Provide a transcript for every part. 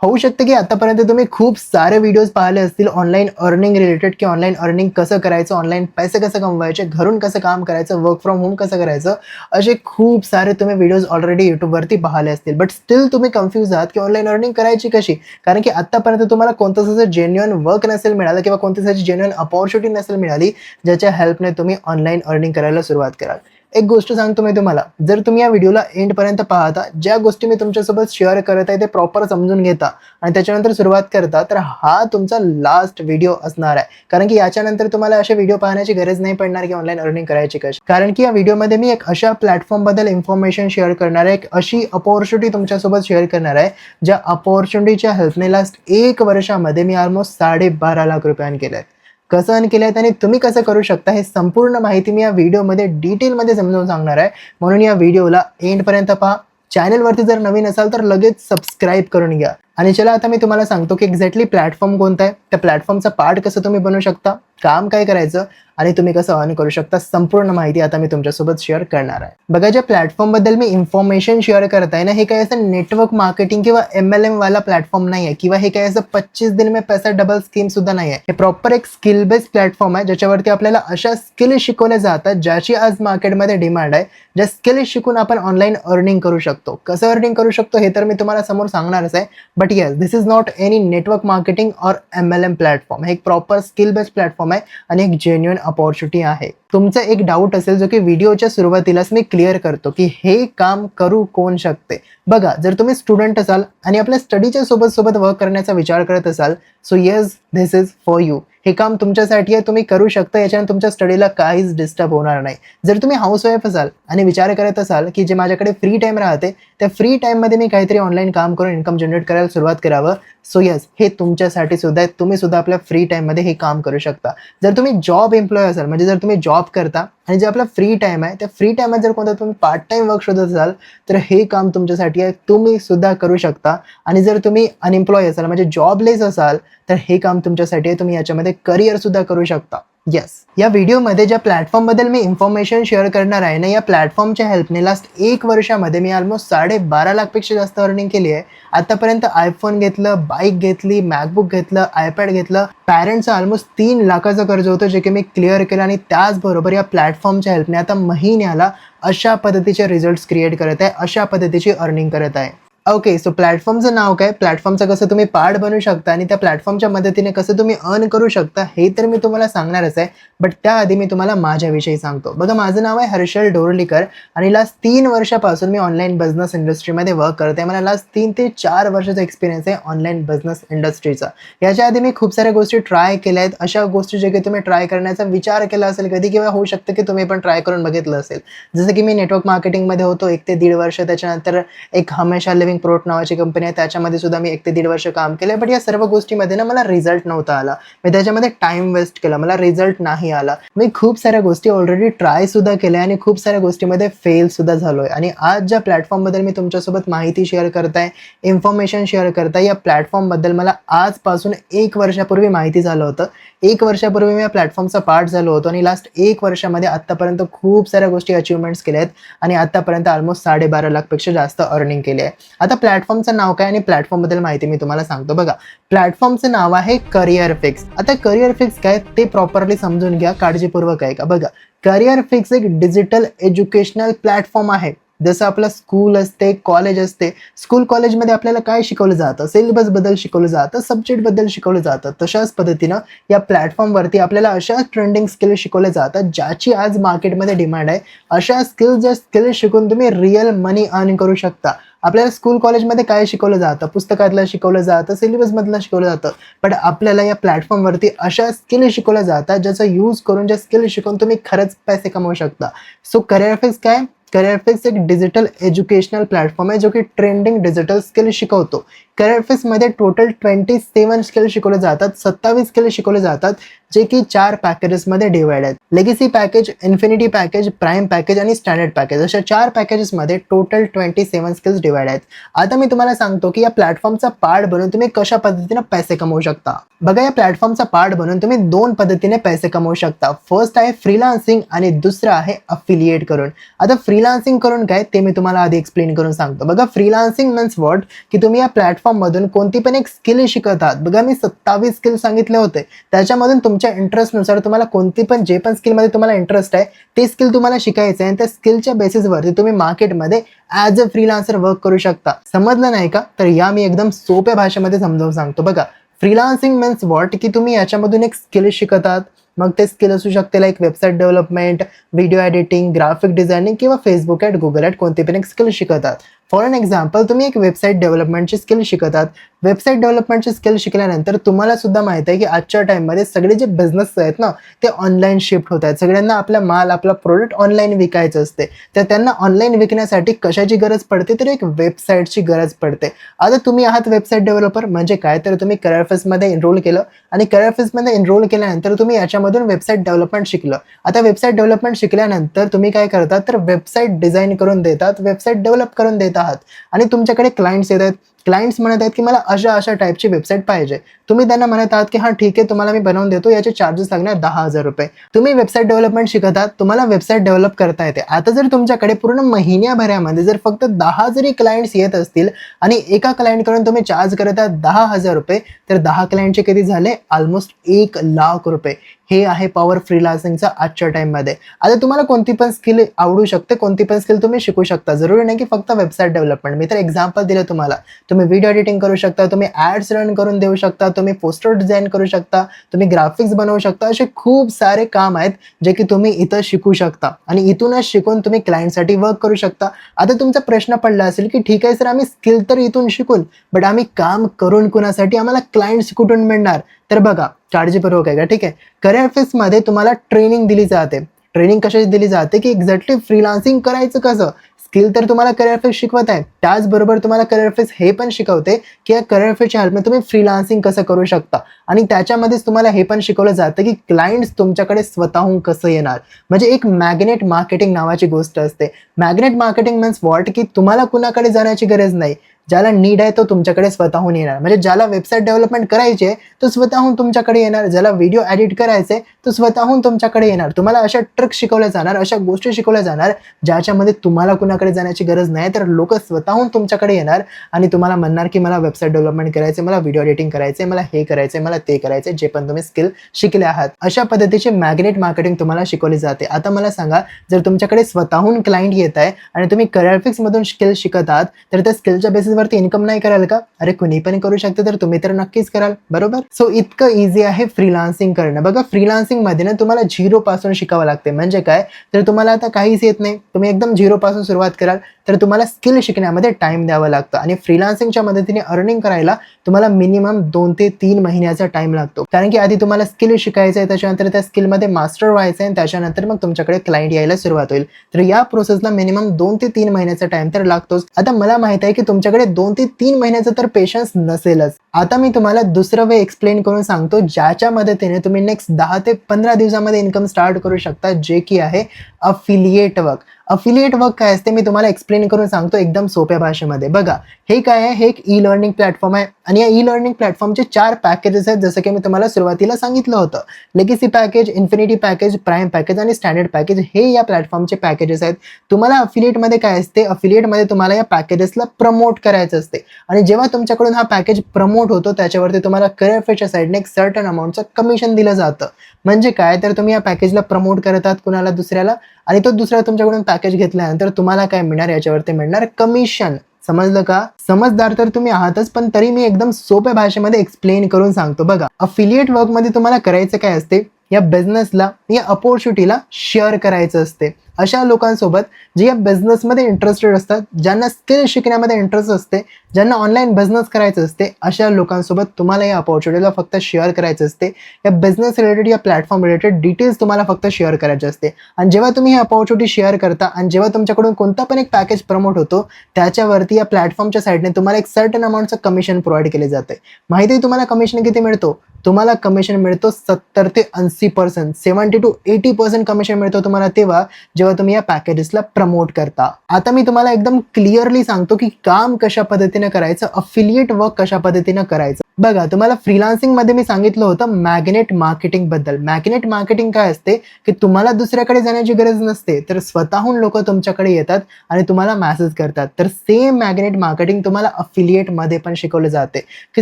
होऊ शकतं की आतापर्यंत तुम्ही खूप सारे व्हिडिओज पाहिले असतील ऑनलाईन अर्निंग रिलेटेड, की ऑनलाईन अर्निंग कसं करायचं, ऑनलाईन पैसे कसं कमवायचे, घरून कसं काम करायचं, वर्क फ्रॉम होम कसं करायचं. असे खूप सारे तुम्ही व्हिडिओज ऑलरेडी यूट्यूबवरती पाहिले असतील. बट स्टील तुम्ही कन्फ्यूज आहात की ऑनलाईन अर्निंग करायची कशी? कारण की आत्तापर्यंत तुम्हाला कोणतंच असं जेन्युइन वर्क नसेल मिळालं किंवा कोणतीच अशी जेन्युइन अपॉर्च्युनिटी नसेल मिळाली, ज्याच्या हेल्पने तुम्ही ऑनलाईन अर्निंग करायला सुरुवात कराल. एक गोष्ट सांगतो मी तुम्हाला, जर तुम्ही या व्हिडिओला एंडपर्यंत पाहता, ज्या गोष्टी मी तुमच्यासोबत शेअर करत आहे ते प्रॉपर समजून घेता आणि त्याच्यानंतर सुरुवात करता, तर हा तुमचा लास्ट व्हिडिओ असणार आहे. कारण की याच्यानंतर तुम्हाला असे व्हिडिओ पाहण्याची गरज नाही पडणार की ऑनलाईन अर्निंग करायची कशी. कारण की या व्हिडिओमध्ये मी एक अशा प्लॅटफॉर्मबद्दल इन्फॉर्मेशन शेअर करणार आहे, एक अशी अपॉर्च्युनिटी तुमच्यासोबत शेअर करणार आहे, ज्या अपॉर्च्युनिटीच्या हेल्पने लास्ट 1 वर्षामध्ये मी ऑलमोस्ट 12.5 लाख रुपये अर्न केले आहेत. कसं अर्न केलं आणि तुम्ही कसं करू शकता, हे संपूर्ण माहिती मी या व्हिडिओमध्ये डिटेलमध्ये समजावून सांगणार आहे. म्हणून या व्हिडिओला एंडपर्यंत पहा. चॅनलवरती जर नवीन असाल तर लगेच सबस्क्राईब करून घ्या. आणि चला आता मी तुम्हाला सांगतो की एक्झॅक्टली प्लॅटफॉर्म कोणता आहे, त्या प्लॅटफॉर्मचा पार्ट कसं तुम्ही बनवू शकता, काम काय करायचं आणि तुम्ही कसं अर्न करू शकता, संपूर्ण माहिती आता मी तुमच्यासोबत शेअर करणार आहे. बघा, ज्या प्लॅटफॉर्मबद्दल मी इन्फॉर्मेशन शेअर करताय ना, हे काही असं नेटवर्क मार्केटिंग किंवा MLM वाला प्लॅटफॉर्म नाही आहे, किंवा हे काही असं 25 दिन में पैसा डबल स्कीम सुद्धा नाही आहे. हे प्रॉपर एक स्किल बेस्ड प्लॅटफॉर्म आहे, ज्याच्यावरती आपल्याला अशा स्किल शिकवल्या जातात ज्याची आज मार्केटमध्ये डिमांड आहे. ज्या स्किल शिकून आपण ऑनलाईन अर्निंग करू शकतो. कसं अर्निंग करू शकतो हे तर मी तुम्हाला समोर सांगणारच आहे. But yes, this is not any network marketing और MLM प्लॅटफॉर्म. हे एक प्रॉपर स्किल बेस्ड प्लॅटफॉर्म आहे आणि एक जेन्युइन अपॉर्च्युनिटी आहे. तुमचा एक डाऊट असेल जो की व्हिडिओच्या सुरुवातीलाच मी क्लिअर करतो की हे काम करू कोण शकते. बघा, जर तुम्ही स्टुडंट असाल आणि आपल्या स्टडीच्या सोबत वर्क करण्याचा विचार करत असाल, so yes, this is for you. हे काम तुमच्यासाठी आहे, तुम्ही करू शकता. याच्याने तुमच्या स्टडीला काहीच डिस्टर्ब होणार नाही. जर तुम्ही हाऊसवाईफ असाल आणि विचार करत असाल की जे माझ्याकडे फ्री टाईम राहते, त्या फ्री टाईममध्ये मी काहीतरी ऑनलाईन काम करून इन्कम जनरेट करायला सुरुवात करावं, सो येस, हे तुमच्यासाठी सुद्धा आहे. तुम्ही सुद्धा आपल्या फ्री टाईममध्ये हे काम करू शकता. जर तुम्ही जॉब एम्प्लॉय असाल, म्हणजे जर तुम्ही जॉब करता आणि जे आपला फ्री टाईम आहे, त्या फ्री टाईमात जर कोणता तुम्ही पार्ट टाईम वर्क शोधत असाल, तर हे काम तुमच्यासाठी आहे, तुम्ही सुद्धा करू शकता. आणि जर तुम्ही अनएम्प्लॉय असाल, म्हणजे जॉबलेस असाल, तर हे काम तुमच्यासाठी आहे. तुम्ही याच्यामध्ये करिअर सुद्धा करू शकता. येस, या व्हिडिओमध्ये ज्या प्लॅटफॉर्मबद्दल मी इन्फॉर्मेशन शेअर करणार आहे ना, या प्लॅटफॉर्मच्या हेल्पने लास्ट 1 वर्षामध्ये मी ऑलमोस्ट 12.5 लाखपेक्षा जास्त अर्निंग केली आहे. आतापर्यंत आयफोन घेतलं, बाईक घेतली, मॅकबुक घेतलं, आयपॅड घेतलं. पॅरेंट्सचं ऑलमोस्ट 3 लाखाचं कर्ज होतं, जे की मी क्लिअर केलं. आणि त्याचबरोबर या प्लॅटफॉर्मच्या हेल्पने आता महिन्याला अशा पद्धतीचे रिझल्ट्स क्रिएट करत आहे, अशा पद्धतीची अर्निंग करत आहे. ओके, सो प्लॅटफॉर्मचं नाव काय, प्लॅटफॉर्मचं कसं तुम्ही पार्ट बनवू शकता आणि त्या प्लॅटफॉर्मच्या मदतीने कसं तुम्ही अर्न करू शकता, हे तर मी तुम्हाला सांगणारच आहे. बट त्याआधी मी तुम्हाला माझ्याविषयी सांगतो. बघा, माझं नाव आहे हर्षल डोरलीकर आणि लास्ट 3 वर्षापासून मी ऑनलाईन बिझनेस इंडस्ट्रीमध्ये वर्क करते. मला लास्ट 3 ते 4 वर्षाचा एक्सपिरियन्स आहे ऑनलाईन बिझनेस इंडस्ट्रीचा. याच्या आधी मी खूप साऱ्या गोष्टी ट्राय केल्या आहेत. अशा गोष्टी जे की तुम्ही ट्राय करण्याचा विचार केला असेल कधी, किंवा होऊ शकतं की तुम्ही पण ट्राय करून बघितलं असेल. जसं की मी नेटवर्क मार्केटिंगमध्ये होतो 1 ते 1.5 वर्ष. त्याच्यानंतर एक हमेशा लिव्हिंग प्रोट नावाची कंपनी आहे, त्याच्यामध्ये सुद्धा मी 1 ते 1.5 वर्ष काम केलं. बट या सर्व गोष्टीमध्ये ना मला रिझल्ट नव्हता आला. मी त्याच्यामध्ये टाइम वेस्ट केला, मला रिझल्ट नाही आला. मी खूप साऱ्या गोष्टी ऑलरेडी ट्राय सुद्धा केल्या आणि खूप साऱ्या गोष्टीमध्ये फेल सुद्धा झालोय. आणि आज ज्या प्लॅटफॉर्मबद्दल मी तुमच्यासोबत माहिती शेअर करताय, इन्फॉर्मेशन शेअर करताय, या प्लॅटफॉर्मबद्दल मला आजपासून 1 वर्षापूर्वी माहिती झालं होतं. 1 वर्षापूर्वी मी या प्लॅटफॉर्मचा पार्ट झालो होतो आणि लास्ट 1 वर्षामध्ये आतापर्यंत खूप साऱ्या गोष्टी अचिव्हमेंट्स केल्या आहेत आणि आतापर्यंत ऑलमोस्ट 12.5 लाखपेक्षा जास्त अर्निंग केली आहे. आता प्लॅटफॉर्मचं नाव काय आणि प्लॅटफॉर्मबद्दल माहिती मी तुम्हाला सांगतो. बघा, प्लॅटफॉर्मचं नाव आहे करिअर फिक्स. आता करिअर फिक्स काय ते प्रॉपरली समजून घ्या, काळजीपूर्वक आहे का. बघा, करिअर फिक्स एक डिजिटल एज्युकेशनल प्लॅटफॉर्म आहे. जसं आपलं स्कूल असते, कॉलेज असते. स्कूल कॉलेजमध्ये आपल्याला काय शिकवलं जातं, सिलेबसबद्दल शिकवलं जातं, सब्जेक्टबद्दल शिकवलं जातं. तशाच पद्धतीनं या प्लॅटफॉर्मवरती आपल्याला अशा ट्रेंडिंग स्किल शिकवल्या जातात ज्याची आज मार्केटमध्ये डिमांड आहे. अशा ज्या स्किल शिकून तुम्ही रिअल मनी अर्न करू शकता. आपल्याला स्कूल कॉलेजमध्ये काय शिकवलं जातं, पुस्तकातलं शिकवलं जातं, सिलेबसमधलं शिकवलं जातं. पण आपल्याला या प्लॅटफॉर्मवरती अशा स्किल शिकवल्या जातात ज्याचा यूज करून, ज्या स्किल शिकून तुम्ही खरंच पैसे कमवू शकता. सो करिअर फिक्स काय, करिअर फिक्स एक डिजिटल एज्युकेशनल प्लॅटफॉर्म आहे जो की ट्रेंडिंग डिजिटल स्किल शिकवतो. करिअर फिक्समध्ये टोटल 27 स्किल शिकवले जातात, 27 स्किल शिकवले जातात, जे की 4 पॅकेजेसमध्ये डिवाइड आहेत. Legacy package, infinity package, prime package आणि स्टँडर्ड पॅकेज, अशा 4 पॅकेजेसमध्ये टोटल 27 स्किल्स डिवाइड आहेत. आता मी तुम्हाला सांगतो की या प्लॅटफॉर्मचा पार्ट बनवून तुम्ही कशा पद्धतीने पैसे कमवू शकता. बघा, या प्लॅटफॉर्मचा पार्ट बनवून तुम्ही 2 पद्धतीने पैसे कमवू शकता. फर्स्ट आहे फ्रीलान्सिंग आणि दुसरं आहे अफिलिएट करून. आता फ्रीलान्सिंग करून काय ते मी तुम्हाला आधी एक्सप्लेन करून सांगतो. बघा, फ्रीलान्सिंग मीन्स व्हॉट, की तुम्ही या प्लॅटफॉर्म प्लॅटफॉर्ममधून कोणती पण एक स्किल शिकत आहात. बघा मी 27 स्किल सांगितले होते. त्याच्यामधून तुमच्या इंटरेस्टनुसार तुम्हाला कोणती पण जे पण स्किलमध्ये तुम्हाला इंटरेस्ट आहे ते स्किल तुम्हाला शिकायचं आहे आणि त्या स्किलच्या बेसिसवरती तुम्ही मार्केटमध्ये ॲज अ फ्रीलान्सर वर्क करू शकता. समजलं नाही का? तर या मी एकदम सोप्या भाषेमध्ये समजावून सांगतो. बघा फ्रीलान्सिंग मीन्स व्हॉट, की तुम्ही याच्यामधून एक स्किल शिकत आहात. मग ते स्किल असू शकते like website development, video editing, graphic designing किंवा फेसबुक ॲड, गुगल ॲड कोणती पण एक स्किल शिकत आहात. फॉर एन एक्झाम्पल तुम्ही एक वेबसाईट डेव्हलपमेंटची स्किल शिकत आहात. वेबसाईट डेव्हलपमेंटची स्किल शिकल्यानंतर तुम्हाला सुद्धा माहिती आहे की आजच्या टाईममध्ये सगळे जे बिझनेस आहेत ना ते ऑनलाईन शिफ्ट होत आहेत. सगळ्यांना आपला माल, आपला प्रोडक्ट ऑनलाईन विकायचं असते. तर त्यांना ऑनलाईन विकण्यासाठी कशाची गरज पडते, तर एक वेबसाईटची गरज पडते. आता तुम्ही आहात वेबसाईट डेव्हलपर म्हणजे काय, तर तुम्ही करिअर फेजमध्ये एनरोल केलं आणि करिअर फेजमध्ये एनरोल केल्यानंतर तुम्ही याच्यामधून वेबसाईट डेव्हलपमेंट शिकलं. आता वेबसाईट डेव्हलपमेंट शिकल्यानंतर तुम्ही काय करतात, तर वेबसाईट डिझाईन करून देतात, वेबसाईट डेव्हलप करून देत आहात आणि तुमच्याकडे क्लायंट्स येत आहेत. क्लायंट्स म्हणत आहेत की मला अशा टाईपची वेबसाईट पाहिजे. तुम्ही त्यांना म्हणत आहात की हां ठीक आहे, तुम्हाला मी बनवून देतो, याचे चार्जेस लागणार 10,000 रुपये. तुम्ही वेबसाईट डेव्हलपमेंट शिकत आहात, तुम्हाला वेबसाईट डेव्हलप करता येते. आता जर तुमच्याकडे पूर्ण महिन्याभरामध्ये जर फक्त 10 जरी क्लायंट्स येत असतील आणि एका क्लायंटकडून तुम्ही चार्ज करत आहात 10,000 रुपये, तर 10 क्लायंटचे किती झाले, ऑलमोस्ट 1,00,000 रुपये. हे आहे पॉवर फ्रीलान्सिंगचा आजच्या टाईममध्ये. आता तुम्हाला कोणती पण स्किल आवडू शकते, कोणती पण स्किल तुम्ही शिकू शकता. जरुरी नाही की फक्त वेबसाईट डेव्हलपमेंट. मी तर एक्झाम्पल दिलं तुम्हाला. तुम्ही व्हिडिओ एडिटिंग करू शकता, तुम्ही ॲड्स रन करून देऊ शकता, तुम्ही पोस्टर डिझाईन करू शकता, तुम्ही ग्राफिक्स बनवू शकता. असे खूप सारे काम आहेत जे की तुम्ही इथं शिकू शकता आणि इथूनच शिकून तुम्ही क्लायंटसाठी वर्क करू शकता. आता तुमचा प्रश्न पडला असेल की ठीक आहे सर, आम्ही स्किल तर इथून शिकून, बट आम्ही काम करून कुणासाठी, आम्हाला क्लायंट्स कुठून मिळणार? तर बघा काळजीपूर्वक आहे का, ठीक आहे. करिअर फेजमध्ये तुम्हाला ट्रेनिंग दिली जाते. ट्रेनिंग कशाची दिली जाते, की एक्झॅक्टली फ्रीलान्सिंग करायचं कसं. स्किल तर तुम्हाला करिअर फेज शिकवत आहे, त्याचबरोबर तुम्हाला करिअर फेज हे पण शिकवते की या करिअर फेजच्या हेल्पने तुम्ही फ्रीलान्सिंग कसं करू शकता आणि त्याच्यामध्येच तुम्हाला हे पण शिकवलं जातं की क्लायंट्स तुमच्याकडे स्वतःहून कसं येणार. म्हणजे एक मॅग्नेट मार्केटिंग नावाची गोष्ट असते. मॅग्नेट मार्केटिंग मीन्स व्हॉट, की तुम्हाला कुणाकडे जाण्याची गरज नाही. ज्याला नीड आहे तो तुमच्याकडे स्वतःहून येणार. म्हणजे ज्याला वेबसाईट डेव्हलपमेंट करायची आहे तो स्वतःहून तुमच्याकडे येणार. ज्याला व्हिडिओ एडिट करायचे तो स्वतःहून तुमच्याकडे येणार. तुम्हाला अशा ट्रिक्स शिकवल्या जाणार, अशा गोष्टी शिकवल्या जाणार ज्याच्यामध्ये तुम्हाला कुणाकडे जाण्याची गरज नाही, तर लोक स्वतःहून तुमच्याकडे येणार आणि तुम्हाला म्हणणार की मला वेबसाईट डेव्हलपमेंट करायचे, मला व्हिडिओ एडिटिंग करायचे, मला हे करायचे, मला ते करायचे, जे पण तुम्ही स्किल शिकले आहात. अशा पद्धतीची मॅग्नेट मार्केटिंग तुम्हाला शिकवली जाते. आता मला सांगा, जर तुमच्याकडे स्वतःहून क्लायंट येत आहे आणि तुम्ही करिअर फिक्स मधून स्किल शिकत आहात, तर त्या स्किलच्या बेसिस वरती इन्कम नाही कराल का? अरे कुणी पण करू शकते, तर तुम्ही तर नक्कीच कराल, बरोबर. सो इतकं इझी आहे फ्रीलान्सिंग करणं. बघा फ्रीलान्सिंग मध्ये ना तुम्हाला झिरो पासून शिकावं लागते. म्हणजे काय, तर तुम्हाला आता काहीच येत नाही, तुम्ही एकदम झिरो पासून सुरुवात कराल, तर तुम्हाला स्किल शिकण्यामध्ये टाइम द्यावा लागतं आणि फ्रीलान्सिंगच्या मदतीने अर्निंग करायला तुम्हाला मिनिमम 2 ते 3 महिन्याचा टाइम लागतो. कारण की आधी तुम्हाला स्किल शिकायचं आहे, त्याच्यानंतर त्या स्किलमध्ये मास्टर व्हायचं आहे आणि त्याच्यानंतर मग तुमच्याकडे क्लायंट यायला सुरुवात होईल. तर या प्रोसेसला मिनिमम 2 ते 3 महिन्याचा टाइम तर लागतोच. आता मला माहित आहे की तुमच्याकडे 2 ते 3 महिन्याचा तर पेशन्स नसेलच. आता मी तुम्हाला दुसरं वे एक्सप्लेन करून सांगतो, ज्याच्या मदतीने तुम्ही नेक्स्ट 10 ते 15 दिवसामध्ये इन्कम स्टार्ट करू शकता, जे की आहे अफिलिएट वर्क. अफिलिएट वर्क काय असते मी तुम्हाला एक्सप्लेन करून सांगतो एकदम सोप्या भाषेमध्ये. बघा हे काय आहे, हे एक ई लर्निंग प्लॅटफॉर्म आहे आणि या ई लर्निंग प्लॅटफॉर्मचे 4 पॅकेजेस आहेत, जसं की मी तुम्हाला सुरुवातीला सांगितलं होतं. Legacy package, infinity package, prime package आणि स्टँडर्ड पॅकेज, हे या प्लॅटफॉर्मचे पॅकेजेस आहेत. तुम्हाला अफिलिएटमध्ये काय असते, अफिलिएटमध्ये तुम्हाला या पॅकेजेसला प्रमोट करायचं असते आणि जेव्हा तुमच्याकडून हा पॅकेज प्रमोट होतो त्याच्यावरती तुम्हाला करिअर फेजच्या साईडने एक सर्टन अमाऊंटचं कमिशन दिलं जातं. म्हणजे काय, तर तुम्ही या पॅकेजला प्रमोट करतात कुणाला दुसऱ्याला आणि तो दुसरा तुमच्याकडून पॅकेज घेतल्यानंतर तुम्हाला काय मिळणार, याच्यावरती मिळणार कमिशन. समजलं का? समजदार तर तुम्ही आहातच, पण तरी मी एकदम सोप्या भाषेमध्ये एक्सप्लेन करून सांगतो. बघा अफिलिएट वर्क मध्ये तुम्हाला करायचं काय असते, या बिझनेसला, या अपॉर्च्युनिटीला शेअर करायचं असते अशा लोकांसोबत जे या बिझनेसमध्ये इंटरेस्टेड असतात, ज्यांना स्किल शिकण्यामध्ये इंटरेस्ट असते, ज्यांना ऑनलाईन बिझनेस करायचं असते, अशा लोकांसोबत तुम्हाला या अपॉर्च्युनिटीला फक्त शेअर करायचं असते. या बिझनेस रिलेटेड, या प्लॅटफॉर्म रिलेटेड डिटेल्स तुम्हाला फक्त शेअर करायचे असते आणि जेव्हा तुम्ही ही अपॉर्च्युनिटी शेअर करता आणि जेव्हा तुमच्याकडून कोणता पण एक पॅकेज प्रमोट होतो, त्याच्यावरती या प्लॅटफॉर्मच्या साईडने तुम्हाला एक सर्टन अमाऊंटचं कमिशन प्रोव्हाइड केले जाते. माहिती आहे तुम्हाला कमिशन किती मिळतो? तुम्हाला कमिशन मिळतो 70 ते 80%, 70 to 80% कमिशन मिळतो तुम्हाला तेव्हा जेव्हा तुम्ही या पॅकेजेसला प्रमोट करता. आता मी तुम्हाला एकदम क्लिअरली सांगतो की काम कशा पद्धतीने करायचं, अफिलिएट वर्क कशा पद्धतीने करायचं. बघा, तुम्हाला फ्रीलान्सिंगमध्ये मी सांगितलं होतं मॅग्नेट मार्केटिंगबद्दल. मॅग्नेट मार्केटिंग काय असते, की तुम्हाला दुसऱ्याकडे जाण्याची गरज नसते, तर स्वतःहून लोकं तुमच्याकडे येतात आणि तुम्हाला मेसेज करतात. तर सेम मॅग्नेट मार्केटिंग तुम्हाला अफिलिएटमध्ये पण शिकवलं जाते, की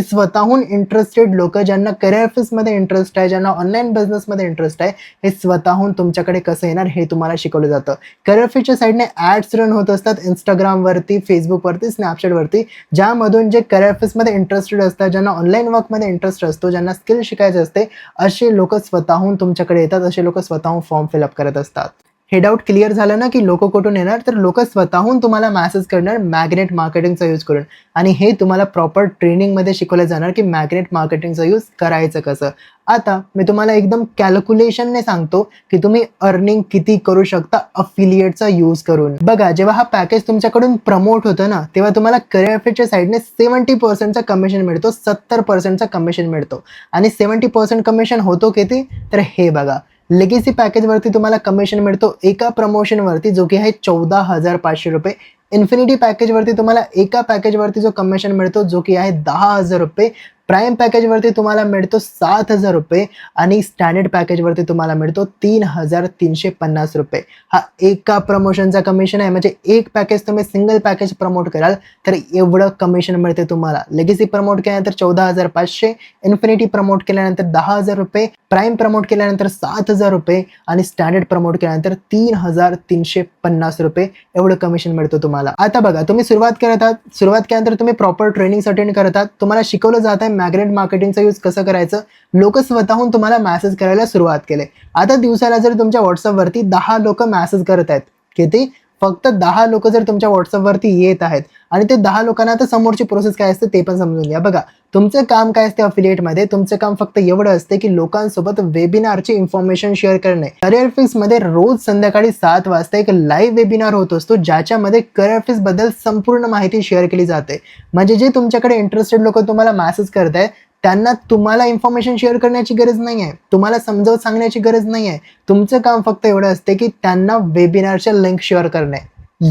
स्वतःहून इंटरेस्टेड लोकं ज्यांना करियर ऑफिसमध्ये इंटरेस्ट आहे, ज्यांना ऑनलाईन बिझनेसमध्ये इंटरेस्ट आहे, हे स्वतःहून तुमच्याकडे कसं येणार हे तुम्हाला शिकवलं जातं. करियर ऑफिसच्या साईडने ॲड्स रन होत असतात Instagramवरती, Facebookवरती, Snapchatवरती, ज्यामधून जे करियर ऑफिसमध्ये इंटरेस्टेड असतात, ज्यांना ऑनलाईन वर्कमध्ये इंटरेस्ट असतो, ज्यांना स्किल शिकायचे असते, असे लोकं स्वतःहून तुमच्याकडे येतात, असे लोकं स्वतःहून फॉर्म फिलअप करत असतात. हे डाऊट क्लिअर झालं ना, की लोकं कुठून येणार? तर लोकं स्वतःहून तुम्हाला मेसेज करणार मॅग्नेट मार्केटिंगचा यूज करून आणि हे तुम्हाला प्रॉपर ट्रेनिंगमध्ये शिकवलं जाणार, की मॅग्नेट मार्केटिंगचा यूज करायचं कसं. आता मी तुम्हाला एकदम कॅल्क्युलेशनने सांगतो, की तुम्ही अर्निंग किती करू शकता अफिलिएटचा यूज करून. बघा, जेव्हा हा पॅकेज तुमच्याकडून प्रमोट होतं ना, तेव्हा तुम्हाला करियर ऑफिसच्या साईडने 70% कमिशन मिळतो, 70% कमिशन मिळतो आणि 70% कमिशन होतो किती? तर हे बघा, लेगेसी पॅकेजवरती तुम्हाला कमिशन मिळतो एका प्रमोशनवरती, जो की आहे ₹14,500. इन्फिनिटी पॅकेजवरती तुम्हाला एका पॅकेजवरती जो कमिशन मिळतो, जो की आहे ₹10,000. प्राईम पॅकेजवरती तुम्हाला मिळतो ₹7,000 आणि स्टँडर्ड पॅकेजवरती तुम्हाला मिळतो ₹3,350. हा एका प्रमोशनचा कमिशन आहे. म्हणजे एक पॅकेज तुम्ही सिंगल पॅकेज प्रमोट कराल तर एवढं कमिशन मिळते तुम्हाला. लेगेसी प्रमोट केल्यानंतर 14,500, इन्फिनिटी प्रमोट केल्यानंतर ₹10,000, प्राईम प्रमोट केल्यानंतर ₹7,000 आणि स्टँडर्ड प्रमोट केल्यानंतर ₹3,350 एवढं कमिशन मिळतं तुम्हाला. आता बघा, तुम्ही सुरुवात करत आहात, सुरुवात केल्यानंतर तुम्ही प्रॉपर ट्रेनिंग अटेंड करत आहात, तुम्हाला शिकवलं जात आहे मॅग्नेट मार्केटिंगचा यूज कसं करायचं. लोकं स्वतःहून तुम्हाला मेसेज करायला सुरुवात केले. आता दिवसाला जर तुमच्या WhatsAppवरती 10 लोकं मेसेज करत आहेत, किती? फक्त 10 लोकं जर तुमच्या WhatsAppवरती येत आहेत आणि ते 10 लोकांना आता समोरची प्रोसेस काय असते ते पण समजून घ्या. बघा, तुमचं काम काय असते अफिलिएटमध्ये, तुमचं काम फक्त एवढं असते, की लोकांसोबत वेबिनारची इन्फॉर्मेशन शेअर करणे. करियर फिक्समध्ये रोज संध्याकाळी 7 वाजता एक लाईव्ह वेबिनार होत असतो, ज्याच्यामध्ये करियर फिक्सबद्दल संपूर्ण माहिती शेअर केली जाते. म्हणजे जे तुमच्याकडे इंटरेस्टेड लोकं तुम्हाला मेसेज करतायत, त्यांना तुम्हाला इन्फॉर्मेशन शेअर करण्याची गरज नाही आहे, तुम्हाला समजावून सांगण्याची गरज नाही आहे. तुमचं काम फक्त एवढं असते, की त्यांना वेबिनारच्या लिंक शेअर करणे.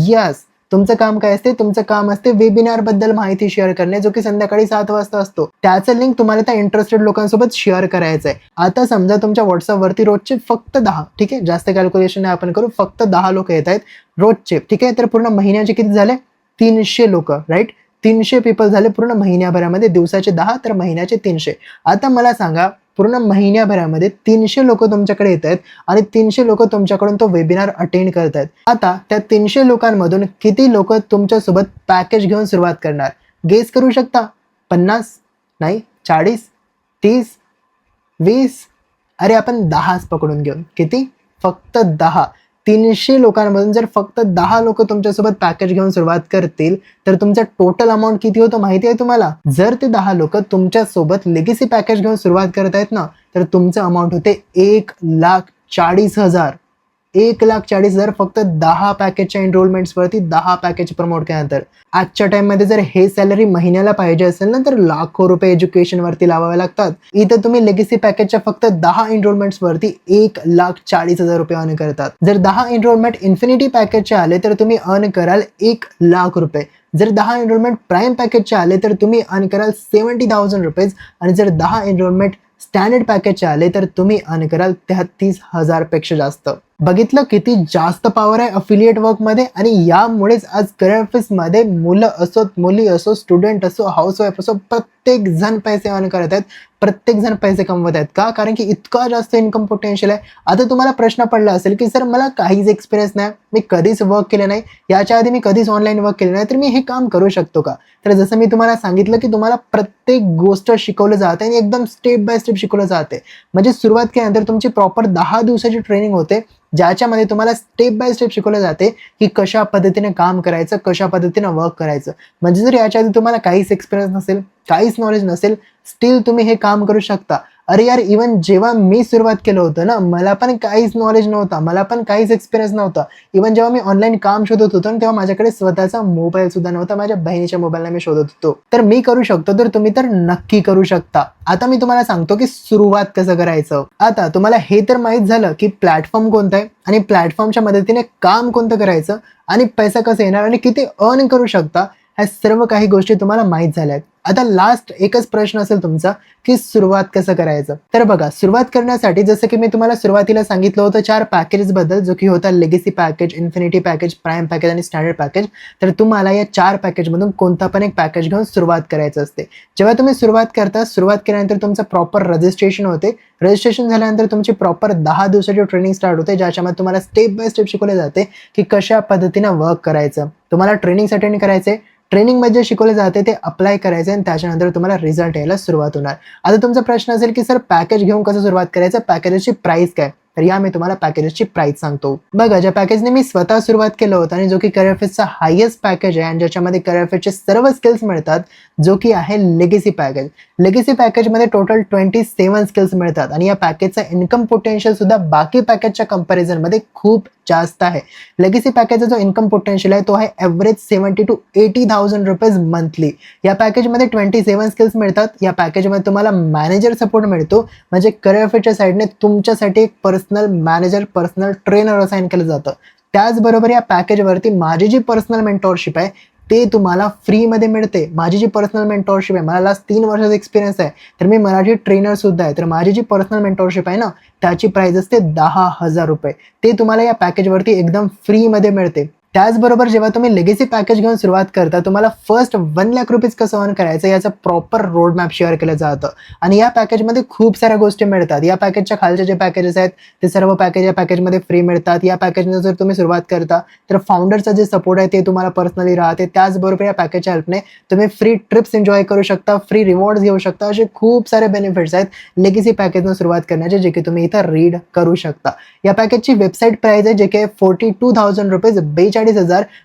यस, तुमचं काम काय असते? तुमचं काम असते वेबिनारबद्दल माहिती शेअर करणे, जो की संध्याकाळी 7 वाजता असतो. त्याचं लिंक तुम्हाला त्या इंटरेस्टेड लोकांसोबत शेअर करायचं आहे. आता समजा तुमच्या WhatsAppवरती रोजचे फक्त 10, ठीक आहे, जास्त कॅल्क्युलेशन आपण करू, फक्त 10 लोकं येत आहेत रोजचे, ठीक आहे. तर पूर्ण महिन्याचे किती झाले? 300 लोकं, राईट? 300 पीपल झाले पूर्ण महिन्याभरामध्ये. दिवसाचे 10 तर महिन्याचे 300. आता मला सांगा, पूर्ण महिन्याभरामध्ये 300 लोकं तुमच्याकडे येत आहेत आणि 300 लोकं तुमच्याकडून तो वेबिनार अटेंड करत आहेत. आता त्या 300 लोकांमधून किती लोकं तुमच्यासोबत पॅकेज घेऊन सुरुवात करणार? गेस करू शकता? 50? नाही, 40? 30? 20? अरे आपण 10च पकडून घेऊ. किती? फक्त 10. 300 लोकांमधून जर फक्त 10 लोकं तुमच्यासोबत पॅकेज घेऊन सुरुवात करतील, तर तुमचा टोटल अमाउंट किती होतो माहिती आहे तुम्हाला? जर ते 10 लोकं तुमच्यासोबत लेगेसी पॅकेज घेऊन सुरुवात करत आहेत ना, तर तुमचं अमाउंट होते 1,40,000. 1,40,000 फक्त 10 पॅकेजच्या एनरोलमेंट्सवरती, 10 पॅकेज प्रमोट केल्यानंतर. आजच्या टाईममध्ये जर हे सॅलरी महिन्याला पाहिजे असेल ना, तर लाखो रुपये एज्युकेशनवरती लावावे लागतात. इथं तुम्ही लेगेसी पॅकेजच्या फक्त 10 एनरोलमेंट्सवरती 1,40,000 रुपये अर्न करतात. जर 10 एनरोलमेंट इन्फिनिटी पॅकेजचे आले तर तुम्ही अर्न कराल 1,00,000 रुपये. जर 10 एनरोलमेंट प्राईम पॅकेजचे आले तर तुम्ही अर्न कराल 70,000 रुपीज आणि जर 10 एनरोलमेंट स्टँडर्ड पॅकेजचे आले तर तुम्ही अर्न कराल 33,000 पेक्षा जास्त. बघितलं किती जास्त पॉवर आहे अफिलिएट वर्कमध्ये. आणि यामुळेच आज करियर ऑफिसमध्ये मुलं असोत, मुली असो, स्टुडंट असो, हाऊसवाईफ असो, प्रत्येक जण पैसे अर्न करत आहेत, प्रत्येक जण पैसे कमवत आहेत. का? कारण की इतका जास्त इन्कम पोटेन्शियल आहे. आता तुम्हाला प्रश्न पडला असेल की सर मला काहीच एक्सपिरियन्स नाही, मी कधीच वर्क केलं नाही, याच्या आधी मी कधीच ऑनलाईन वर्क केलं नाही, तर मी हे काम करू शकतो का? तर जसं मी तुम्हाला सांगितलं की तुम्हाला प्रत्येक गोष्ट शिकवलं जाते आणि एकदम स्टेप बाय स्टेप शिकवलं जाते. म्हणजे सुरुवात केल्यानंतर तुमची प्रॉपर 10 दिवसाची ट्रेनिंग होते, ज्याच्यामध्ये तुम्हाला स्टेप बाय स्टेप शिकवलं जाते की कशा पद्धतीने काम करायचं, कशा पद्धतीने वर्क करायचं. म्हणजे जर याच्या आधी तुम्हाला काहीच एक्सपिरियन्स नसेल, काहीच नॉलेज नसेल, स्टील तुम्ही हे काम करू शकता. अरे यार, इवन जेव्हा मी सुरुवात केलं होतं ना, मला पण काहीच नॉलेज नव्हता, मला पण काहीच एक्सपिरियन्स नव्हता. इवन जेव्हा मी ऑनलाईन काम शोधत होतो ना, तेव्हा माझ्याकडे स्वतःचा मोबाईल सुद्धा नव्हता, माझ्या बहिणीच्या मोबाईलला मी शोधत होतो. तर मी करू शकतो, तर तुम्ही तर नक्की करू शकता. आता मी तुम्हाला सांगतो की सुरुवात कसं करायचं. आता तुम्हाला हे तर माहित झालं की प्लॅटफॉर्म कोणता आहे आणि प्लॅटफॉर्मच्या मदतीने काम कोणतं करायचं आणि पैसा कसा येणार आणि किती अर्न करू शकता, ह्या सर्व काही गोष्टी तुम्हाला माहीत झाल्या आहेत. आता लास्ट एकच प्रश्न असेल तुमचा की सुरुवात कसं करायचं. तर बघा, सुरुवात करण्यासाठी जसं की मी तुम्हाला सुरुवातीला सांगितलं होतं 4 पॅकेज बद्दल, जो की होता legacy package, infinity package, prime package आणि स्टँडर्ड पॅकेज. तर तुम्हाला या 4 पॅकेजमधून कोणता पण एक पॅकेज घेऊन सुरुवात करायचं असते. जेव्हा तुम्ही सुरुवात करता, सुरुवात केल्यानंतर तुमचं प्रॉपर रजिस्ट्रेशन होते. रजिस्ट्रेशन झाल्यानंतर तुमची प्रॉपर 10 दिवसाची ट्रेनिंग स्टार्ट होते, ज्याच्यामध्ये तुम्हाला स्टेप बाय स्टेप शिकवले जाते की कशा पद्धतीनं वर्क करायचं. तुम्हाला ट्रेनिंग्स अटेंड करायचे, ट्रेनिंगमध्ये जे शिकवले जाते ते अप्लाय करायचे आणि त्याच्यानंतर तुम्हाला रिझल्ट यायला सुरुवात होणार. आता तुमचा प्रश्न असेल की सर पॅकेज घेऊन कसं सुरुवात करायचं, पॅकेजची प्राइस काय. तर या मी तुम्हाला पॅकेजची प्राइस सांगतो. बघा, ज्या पॅकेजने मी स्वतः सुरुवात केलं होतं आणि जो की करिअरफेजचा हायेस्ट पॅकेज आहे आणि ज्याच्यामध्ये करिअरफेजचे सर्व स्किल्स मिळतात, जो की आहे लेगसी पॅकेज. लेगसी पॅकेजमध्ये टोटल 27 स्किल्स मिळतात आणि या पॅकेजचा इन्कम पोटेन्शियल सुद्धा बाकी पॅकेजच्या कंपॅरिझनमध्ये खूप जास्त आहे. लेगसी पॅकेजचा जो इन्कम पोटेन्शियल आहे तो आहे ॲव्हरेज 70,000 to 80,000 रुपीज मंथली. या पॅकेजमध्ये 27 स्किल्स मिळतात. या पॅकेजमध्ये तुम्हाला मॅनेजर सपोर्ट मिळतो, म्हणजे करिअरफेजच्या साईडने तुमच्यासाठी एक personal manager, personal trainer assign केलं जातं. त्याचबरोबर या पॅकेजवरती माझी जी पर्सनल मेंटॉरशिप आहे ते तुम्हाला फ्रीमध्ये मिळते. माझी जी पर्सनल मेंटॉरशिप आहे, मला लास्ट 3 वर्षाचा एक्सपिरियन्स आहे, तर मी मराठी ट्रेनर सुद्धा आहे. तर माझी जी पर्सनल मेंटॉरशिप आहे ना, त्याची प्राइस असते 10,000 रुपये. ते तुम्हाला या पॅकेजवरती एकदम फ्रीमध्ये मिळते. त्याचबरोबर जेव्हा तुम्ही लेगसी पॅकेज घेऊन सुरुवात करता, तुम्हाला फर्स्ट 1 लाख रुपीज कसं अर्न करायचं याचं प्रॉपर रोड मॅप शेअर केलं जातं आणि या पॅकेजमध्ये खूप साऱ्या गोष्टी मिळतात. या पॅकेजच्या खालचे जे पॅकेजेस आहेत ते सर्व पॅकेज या पॅकेजमध्ये फ्री मिळतात. या पॅकेजने जर तुम्ही सुरुवात करता तर फाउंडरचा जे सपोर्ट आहे ते तुम्हाला पर्सनली राहते. त्याचबरोबर या पॅकेजच्या हेल्पने तुम्ही फ्री ट्रिप्स एन्जॉय करू शकता, फ्री रिवॉर्ड्स घेऊ शकता. असे खूप सारे बेनिफिट्स आहेत लेगसी पॅकेजनं सुरुवात करण्याचे, जे की तुम्ही इथं रीड करू शकता. या पॅकेजची वेबसाईट प्राइस आहे जे की 42,000 रुपीज, 42,000.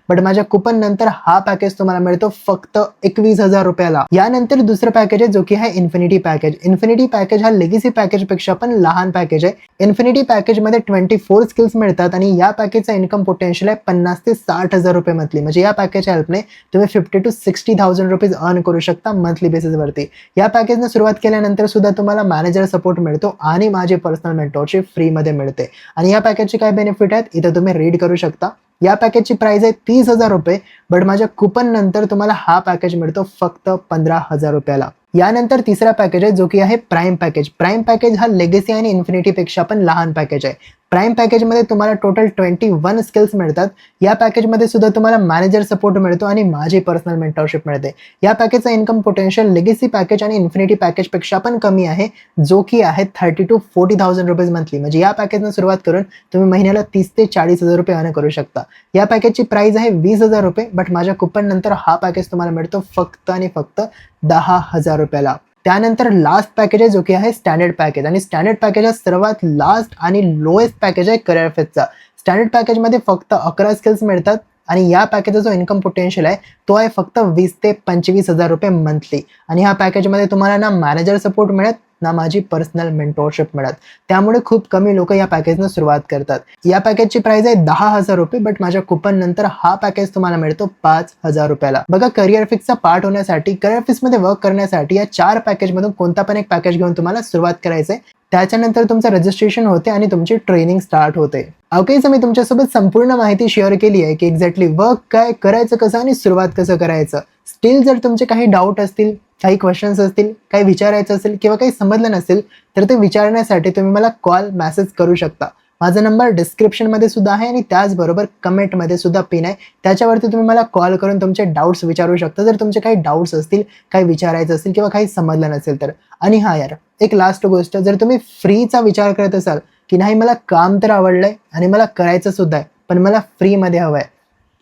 बट माझ्या कुपन नंतर हा पॅकेज तुम्हाला मिळतो फक्त 21,000 रुपयाला. यानंतर दुसरं पॅकेज आहे जो की आहे इन्फिनिटी पॅकेज. इन्फिनिटी पॅकेज हा लेगसी पॅकेज पेक्षा पण लहान पॅकेज आहे. इन्फिनिटी पॅकेजमध्ये 24 स्किल्स मिळतात आणि या पॅकेजचा इन्कम पोटेन्शियल आहे 50,000 ते 60,000 रुपये मंथली. म्हणजे या पॅकेजच्या हेल्पने तुम्ही 50,000 to 60,000 रुपीज अर्न करू शकता मंथली बेसिसवरती. या पॅकेजने सुरुवात केल्यानंतर सुद्धा तुम्हाला मॅनेजर सपोर्ट मिळतो आणि माझी पर्सनल मेंटॉरशिप फ्रीमध्ये मिळते. आणि या पॅकेजचे काय बेनिफिट आहेत इथं तुम्ही रीड करू शकता. या पॅकेजची प्राइस आहे 30,000 रुपये, बट माझ्या कुपन नंतर तुम्हाला हा पॅकेज मिळतो फक्त 15,000 रुपयाला. यानंतर तिसरा पॅकेज आहे जो की आहे प्राईम पॅकेज. प्राईम पॅकेज हा लेगसी आणि इन्फिनिटी पेक्षा पण लहान पॅकेज आहे. प्राईम पॅकेजमध्ये तुम्हाला टोटल 21 स्किल्स मिळतात. या पॅकेजमध्ये सुद्धा तुम्हाला मॅनेजर सपोर्ट मिळतो आणि माझी पर्सनल मेंटॉरशिप मिळते. या पॅकेजचा इन्कम पोटेन्शियल लेगसी पॅकेज आणि इन्फिनिटी पॅकेजपेक्षा पण कमी आहे, जो की आहे 30,000 to 40,000 रुपीज मंथली. म्हणजे या पॅकेजनं सुरुवात करून तुम्ही महिन्याला 30,000 ते 40,000 रुपये अर्न करू शकता. या पॅकेजची प्राइस आहे 20,000 रुपये, बट माझ्या कुपन नंतर हा पॅकेज तुम्हाला मिळतो फक्त आणि फक्त 10,000 रुपयाला. त्यानंतर लास्ट पॅकेज आहे जो की आहे स्टँडर्ड पॅकेज. आणि स्टँडर्ड पॅकेज हा सर्वात लास्ट आणि लोएस्ट पॅकेज आहे करिअरफेजचा. स्टँडर्ड पॅकेजमध्ये फक्त 11 स्किल्स मिळतात आणि या पॅकेजचा जो इन्कम पोटेन्शियल आहे तो आहे फक्त 20,000 ते 25,000 रुपये मंथली. आणि ह्या पॅकेजमध्ये तुम्हाला ना मॅनेजर सपोर्ट मिळत ना माझी पर्सनल मेंटॉरशिप मिळत. त्यामुळे खूप कमी लोक या पॅकेजनं सुरुवात करतात. या पॅकेजची प्राइस आहे 10,000 रुपये, बट माझ्या कुपन नंतर हा पॅकेज तुम्हाला मिळतो 5,000 रुपयाला. बघा, करिअर फिक्सचा पार्ट होण्यासाठी, करिअर फिक्समध्ये वर्क करण्यासाठी या 4 पॅकेजमधून कोणता पण एक पॅकेज घेऊन तुम्हाला सुरुवात करायचंय. त्याच्यानंतर तुमचं रजिस्ट्रेशन होते आणि तुमची ट्रेनिंग स्टार्ट होते. ओके, सो मी तुमच्यासोबत संपूर्ण माहिती शेअर केली आहे की एक्झॅक्टली वर्क काय करायचं, कसं आणि सुरुवात कसं करायचं. स्टील जर तुमचे काही डाऊट असतील, काही क्वेश्चन्स असतील, काही विचारायचं असेल किंवा काही समजलं नसेल तर ते विचारण्यासाठी तुम्ही मला कॉल, मेसेज करू शकता. माझा नंबर डिस्क्रिप्शनमध्ये सुद्धा आहे आणि त्याचबरोबर कमेंटमध्ये सुद्धा पिन आहे. त्याच्यावरती तुम्ही मला कॉल करून तुमचे डाऊट्स विचारू शकता जर तुमचे काही डाऊट्स असतील, काही विचारायचं असेल किंवा काही समजलं नसेल तर. आणि हां यार, एक लास्ट गोष्ट, जर तुम्ही फ्रीचा विचार करत असाल की नाही मला काम तर आवडलंय आणि मला करायचं सुद्धा आहे पण मला फ्रीमध्ये हवं आहे,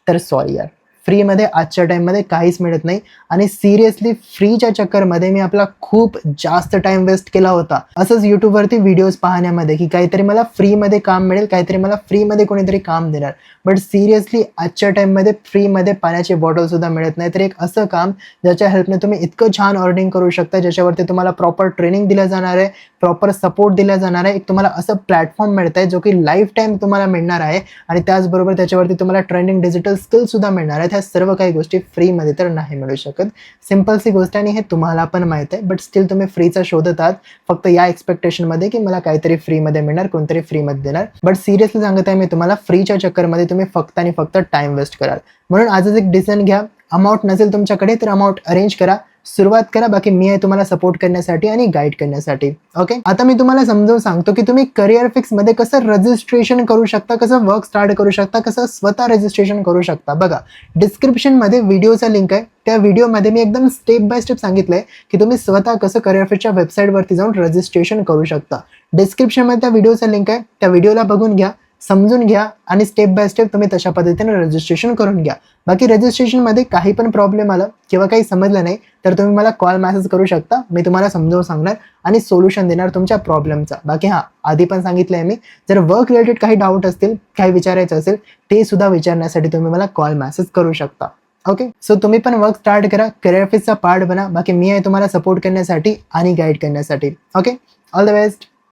तर सॉरी यार, फ्रीमध्ये आजच्या टाईममध्ये काहीच मिळत नाही. आणि सिरियसली फ्रीच्या चक्करमध्ये मी आपला खूप जास्त टाइम वेस्ट केला होता असंच यूट्यूबवरती व्हिडिओज पाहण्यामध्ये की काहीतरी मला फ्रीमध्ये काम मिळेल, काहीतरी मला फ्रीमध्ये कोणीतरी काम देणार. बट सिरियसली आजच्या टाईममध्ये फ्रीमध्ये पाण्याची बॉटल सुद्धा मिळत नाही. तर एक असं काम ज्याच्या हेल्पने तुम्ही इतकं छान अर्निंग करू शकता, ज्याच्यावरती तुम्हाला प्रॉपर ट्रेनिंग दिलं जाणार आहे, प्रॉपर सपोर्ट दिला जाणार आहे. एक तुम्हाला असं प्लॅटफॉर्म मिळत आहे जो की लाईफ टाईम तुम्हाला मिळणार आहे आणि त्याचबरोबर त्याच्यावरती तुम्हाला ट्रेंडिंग डिजिटल स्किल सुद्धा मिळणार आहेत. ह्या सर्व काही गोष्टी फ्रीमध्ये तर नाही मिळू शकत. सिम्पलसी गोष्ट आणि हे तुम्हाला पण माहित आहे, बट स्टील तुम्ही फ्रीचा शोधत आहात फक्त या एक्सपेक्टेशनमध्ये की मला काहीतरी फ्रीमध्ये मिळणार, कोणतरी फ्रीमध्ये देणार. बट सिरियसली सांगत आहे मी तुम्हाला, फ्रीच्या चक्करमध्ये तुम्ही फक्त आणि फक्त टाइम वेस्ट कराल. म्हणून आजच एक डिसिजन घ्या. अमाऊंट नसेल तुमच्याकडे तर अमाऊंट अरेंज करा, सुरुवात करा. बाकी मी आहे तुम्हाला सपोर्ट करण्यासाठी आणि गाईड करण्यासाठी. ओके, आता मी तुम्हाला समजावून सांगतो की तुम्ही करिअर फिक्समध्ये कसं रजिस्ट्रेशन करू शकता, कसं वर्क स्टार्ट करू शकता, कसं स्वतः रजिस्ट्रेशन करू शकता. बघा, डिस्क्रिप्शनमध्ये व्हिडिओचा लिंक आहे. त्या व्हिडिओमध्ये मी एकदम स्टेप बाय स्टेप सांगितलंय की तुम्ही स्वतः कसं करिअर फिटच्या वेबसाईटवरती जाऊन रजिस्ट्रेशन करू शकता. डिस्क्रिप्शनमध्ये त्या व्हिडिओचा लिंक आहे. त्या व्हिडिओला बघून घ्या, समजून घ्या आणि स्टेप बाय स्टेप तुम्ही तशा पद्धतीने रजिस्ट्रेशन करून घ्या. बाकी रजिस्ट्रेशनमध्ये काही पण प्रॉब्लेम आला किंवा काही समजलं नाही तर तुम्ही मला कॉल मेसेज करू शकता. मी तुम्हाला समजावून सांगणार आणि सोल्युशन देणार तुमच्या प्रॉब्लेमचा. बाकी हां, आधी पण सांगितलं आहे मी, जर वर्क रिलेटेड काही डाऊट असतील, काही विचारायचं असेल, ते सुद्धा विचारण्यासाठी तुम्ही मला कॉल मेसेज करू शकता. ओके, सो तुम्ही पण वर्क स्टार्ट करा, करिअर फिटचा पार्ट बना. बाकी मी आहे तुम्हाला सपोर्ट करण्यासाठी आणि गाईड करण्यासाठी. Okay, all the best.